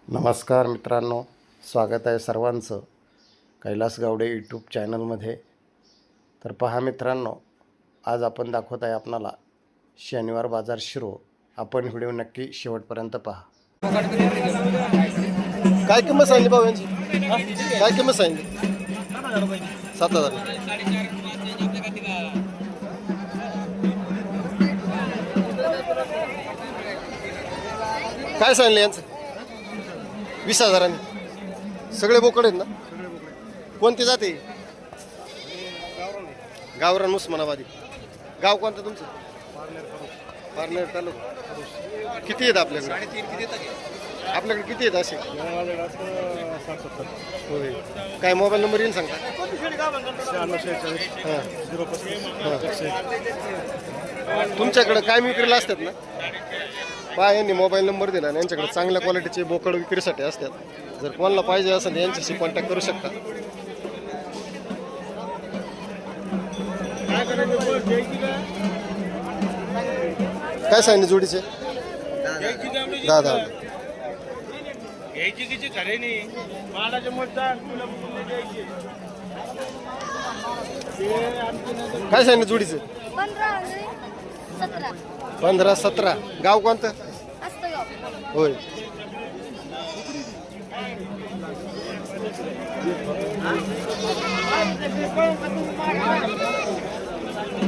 नमस्कार मित्रांनो, स्वागत आहे सर्वांचं कैलास गावडे यूट्यूब चॅनलमध्ये। तर पहा मित्रांनो, आज आपण दाखवत आहे आपणाला शनिवार बाजार शिरो। आपण व्हिडिओ नक्की शेवटपर्यंत पहा। काय किंमत सांगली भाऊ यांची? काय किंमत सांगली? 7,000। काय सांगले यांचं? 20,000। सगळे बोकड आहेत ना? कोणते जाते? गावरान उस्मानाबादी। गाव कोणतं तुमचं? पारनेर तालुका। किती आहेत आपल्याकडे? 3.5 आपल्याकडे किती आहेत असे? होय। काय मोबाईल नंबर येईल सांगता? तुमच्याकडे काय विक्रीला असतात ना? पहा, यांनी मोबाईल नंबर दिला आणि यांच्याकडे चांगल्या क्वालिटीचे बोकड विक्रीसाठी असतात। जर कोणाला पाहिजे असेल तर यांच्याशी कॉन्टॅक्ट करू शकता। काय सांगितले जोडीचे? 10,000। काय सांगितले जोडीचे? 15-17। गाव कोणतं? होय।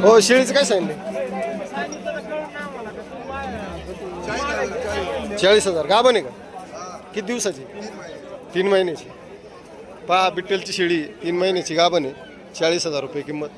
हो, शेळीचं काय सांगितले? 40,000। गाभण आहे का? किती दिवसाची? 3 महिन्याची। पहा, बिट्टेलची शेळी 3 महिन्याची गाभण आहे। 40,000 रुपये किंमत।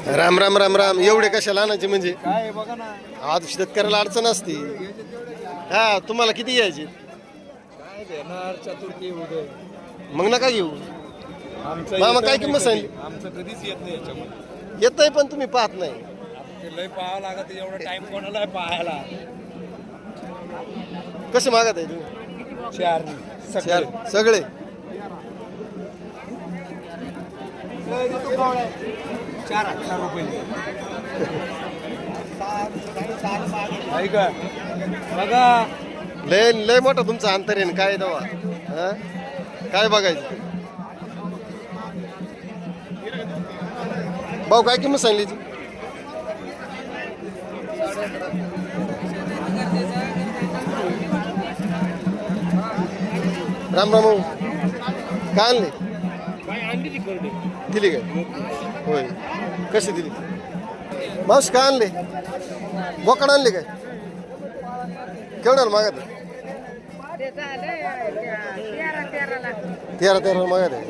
राम राम राम राम। एवढे कशाला आणायचे म्हणजे? काय बघा ना, आज शेतकऱ्याला अडचण असते। हा, तुम्हाला किती घ्यायची? काय देणार? चतुर्थी उदय मग नका घेऊ। आमचं मामा, येत काय नाही किंमत कधी. सांगितली? आमचं कधीच येत नाही याच्यामध्ये। येतंय पण तुम्ही पाहत नाही। ते लय पाहावं लागत, एवढा टाइम कोणाला आहे पाहायला? कसे मागत आहे तुम्ही? 4 सगळे 4,000 रुपये। ऐका बघा, लय लय मोठा तुमचा अंतर आहे ना। काय दवा? हा, काय बघायचं? भाऊ, काय किंमत सांगली ती? राम राम भाऊ, काय आणले? दिली काय? होय। कशी दिली? मावशी, काय आणले? बोकड आणले काय? केवढ्याला मागत आहे? 13 मागत आहे।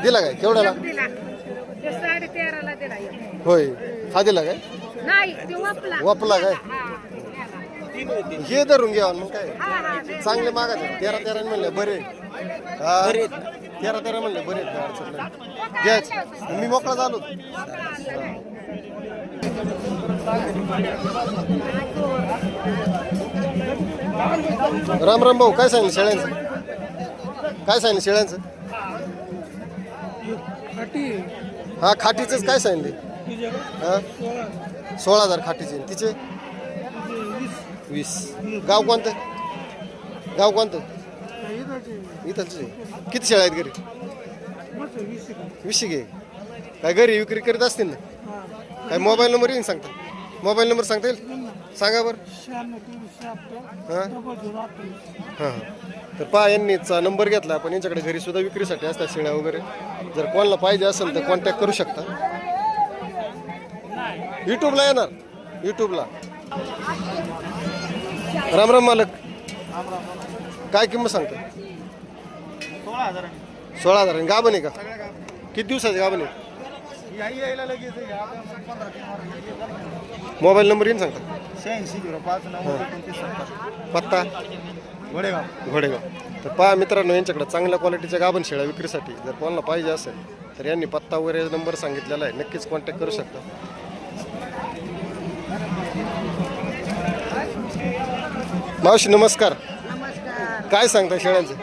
दिला काय? केवढ्याला? 13.5 दिला। होय। हा दिला काय? नाही, वापला काय? हे धरून घ्या मग काय। चांगले मागत आहे। 13 म्हणले बरे। हा, 13 म्हणले बरे। अडचण नाही, घ्यायचं। मी मोकळा झालो। राम राम भाऊ, काय सांगितलं शेळ्यांचं? काय सांगितलं शेळ्यांचं? हा, खाटीचंच काय सांगितले? हा, 16,000 खाटीचे। तिचे 20। गाव कोणतं? गाव कोणतं? इथंच। किती शेळ्या आहेत घरी? 20 घे। काय घरी विक्री करीत असतील ना? काय मोबाईल नंबर येईल सांगता? मोबाईल नंबर सांगता येईल? सांगा बरं। हां हां। तर पहा, यांनीचा नंबर घेतला आपण। यांच्याकडे घरी सुद्धा विक्रीसाठी असतात शेळ्या वगैरे। जर कोणाला पाहिजे असेल तर कॉन्टॅक्ट करू शकता। यूट्यूबला येणार, यूट्यूबला। राम राम मालक, काय किंमत सांगता? 16,000 गाभण आहे का? किती दिवसाचे गाभण आहे? मोबाईल नंबर येईन सांगता? 8605 पत्ता घोडेगाव. तर पहा मित्रांनो, यांच्याकडे चांगल्या क्वालिटीच्या गाभण शेळ्या विक्रीसाठी जर कोणाला पाहिजे असेल तर यांनी पत्ता वगैरे नंबर सांगितलेला आहे, नक्कीच कॉन्टॅक्ट करू शकता. मावशी नमस्कार. काय सांगता शेळ्यांचं?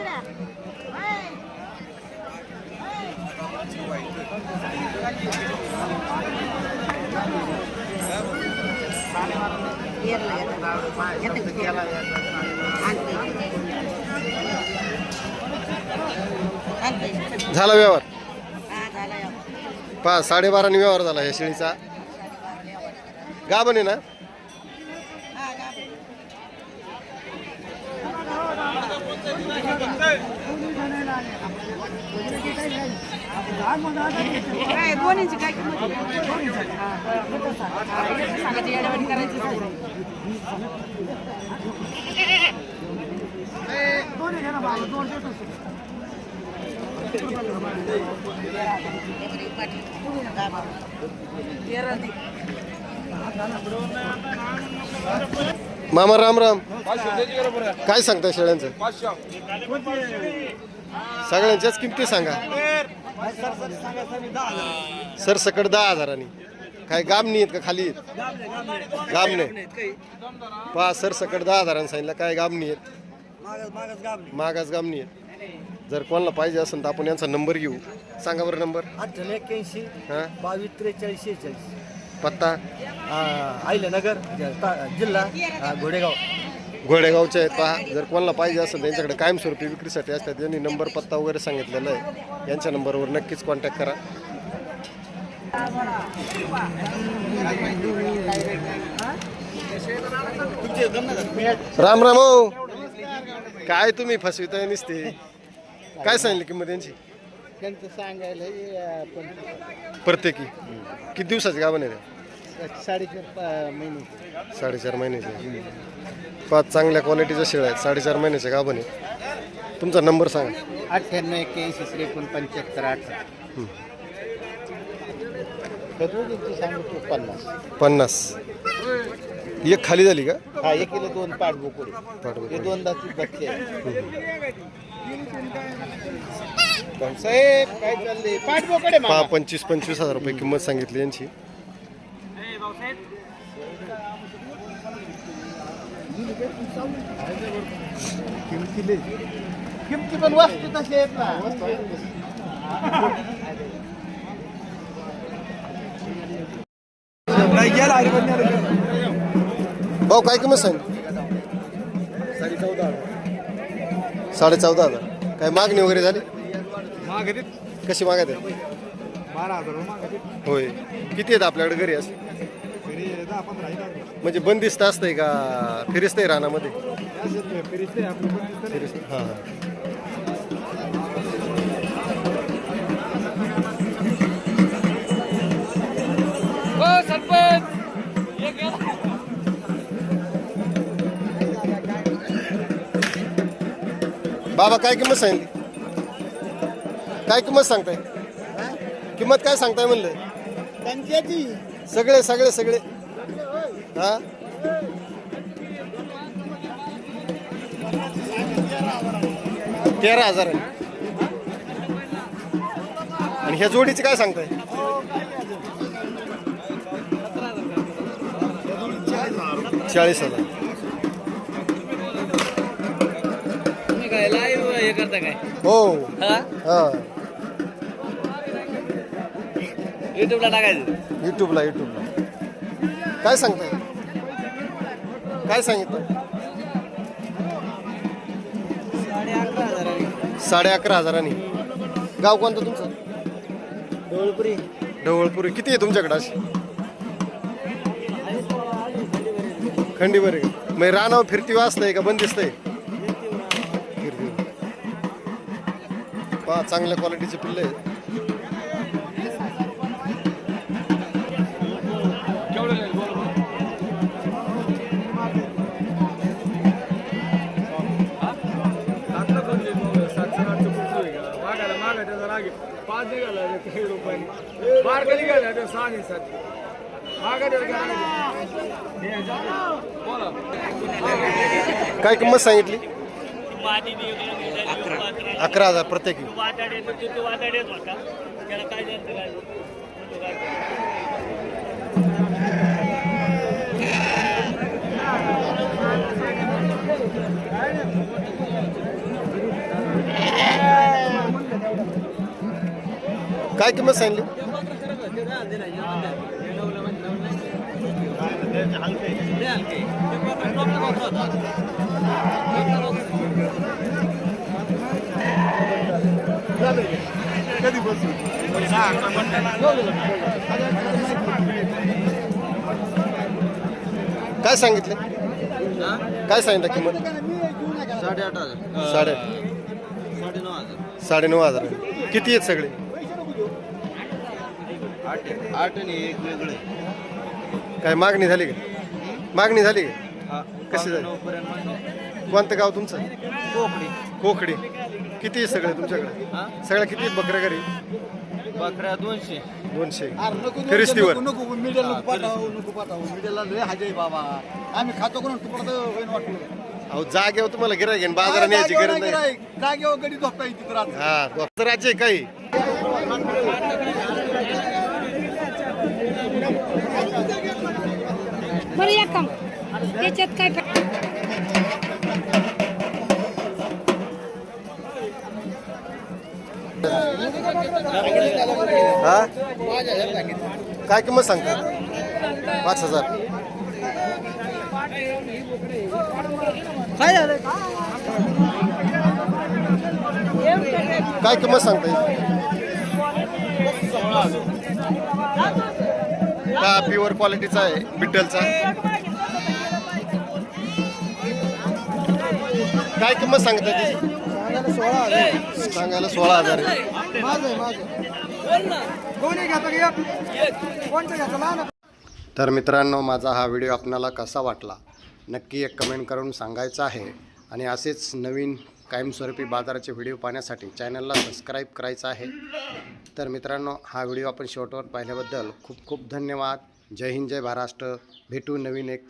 झाला व्यवहार? पहा 12.5 व्यवहार झाला या शेळीचा. गाभण आहे ना? मामा राम राम. काय सांगताय शेळ्यांचं? सगळ्यांच्याच किमती सांगा. सरसकट 10,000. काय गामणी आहेत का खाली आहेत? गामणे. पहा सरसकट 10,000 सांगितलं. काय गामणी आहेत? मागास गामणी आहेत. जर कोणाला पाहिजे असेल तर आपण यांचा नंबर घेऊ. सांगा बरं नंबर. 8881 हां 22 43 46. पत्ता आहिल्यानगर जिल्हा घोडेगाव. घोडेगावचे आहेत. पहा जर कोणाला पाहिजे असेल त्यांच्याकडे कायमस्वरूपी विक्रीसाठी असतात. यांनी नंबर पत्ता वगैरे सांगितलेला आहे. यांच्या नंबरवर नक्कीच कॉन्टॅक्ट करा. राम राम हो. काय तुम्ही फसविताय नुसते? काय सांगितलं किंमत यांची? त्यांचं सांगायला प्रत्येकी किती दिवसाचे गाभण आहे? 4.5 महिने. 4.5 महिन्याचे. पाच चांगल्या क्वालिटीच्या शेळ्या आहेत. 4.5 महिन्याचे गाभण आहे. तुमचा नंबर सांगा. 98 81 75 18. सांगतो 50. एक खाली झाली का? हा 1 किलो 2 पाठ बोकडे. पाठवून. हे 2 दाती बच्चे आहे. साहेब काय चालले? पाठ बोकडे पहा 25,000 रुपये किंमत सांगितली यांची. किमती पण वस्तू तशी आहेत ना. भाऊ काय किंमत सांगितली? 14,500. काय मागणी वगैरे झाली? कशी मागत आहे? 12,000 होय. किती आहेत आपल्याकडे घरी असं? म्हणजे बंदिस्त असतंय का फिरिस्तंय रानामध्ये? फिरिस्त. हां हां. बाबा काय किंमत सांगितली? काय किंमत सांगताय? किंमत काय सांगताय म्हणलं? सगळे सगळे सगळे हा 13,000. आणि ह्या जोडीचे काय सांगताय? 40,000. काय लाईव्ह हे करता काय? हो हा हा युट्यूबला टाकायचं. युट्यूबला काय सांगताय? काय सांगितलं? 11,500. गाव कोणतं तुमचं? ढवळपुरी. किती आहे तुमच्याकडे अशी? खंडीवर आहे. मग रानावर फिरती वाचलंय का बंदिस्त आहे? पहा चांगल्या क्वालिटीचे पिल्ले आहेत. 5 निघाला काही रुपये बार कधी गेला ते 6 आणि 7 बोला काय किंमत सांगितली 11,000 प्रत्येकी. काय किंमत सांगितली? काय सांगितले? काय सांगितलं किंमत? 8,500. 9,500. किती आहेत सगळे? 8 आणि एक वेगळे. काय मागणी झाली का? मागणी झाली का? कशी झाली? कोणतं गाव तुमचं? कोकडी. किती आहे सगळे तुमच्याकडे? सगळ्या किती आहेत बकऱ्या घरी? बकऱ्या 200. 200. फिरिस्तीवर. आम्ही खातो करून तुला वाटलं अहो जागेवर तुम्हाला गिरायक आहे, बाजारात न्यायची गरज नाही. जागेवर गडी झोपता येते तर हा दोस्त राज्य आहे काही. बरं या काम त्याच्यात काय हा काय किंमत सांगता? 5,000. काय किंमत सांगता? हा प्युअर क्वालिटीचा आहे बिट्टलचा. काय किंमत सांगता त्याची? सांगायला 16,000 आहे. तर मित्रांनो माझा हा व्हिडिओ आपणाला कसा वाटला नक्की एक कमेंट करून सांगायचं आहे. आणि असेच नवीन कायमस्वरूपी बाजाराचे व्हिडिओ पाहण्यासाठी चॅनलला सबस्क्राईब करायचं आहे. तर मित्रांनो हा व्हिडिओ आपण शेवटवर पाहिल्याबद्दल खूप खूप धन्यवाद. जय हिंद जय महाराष्ट्र. भेटू नवीन एक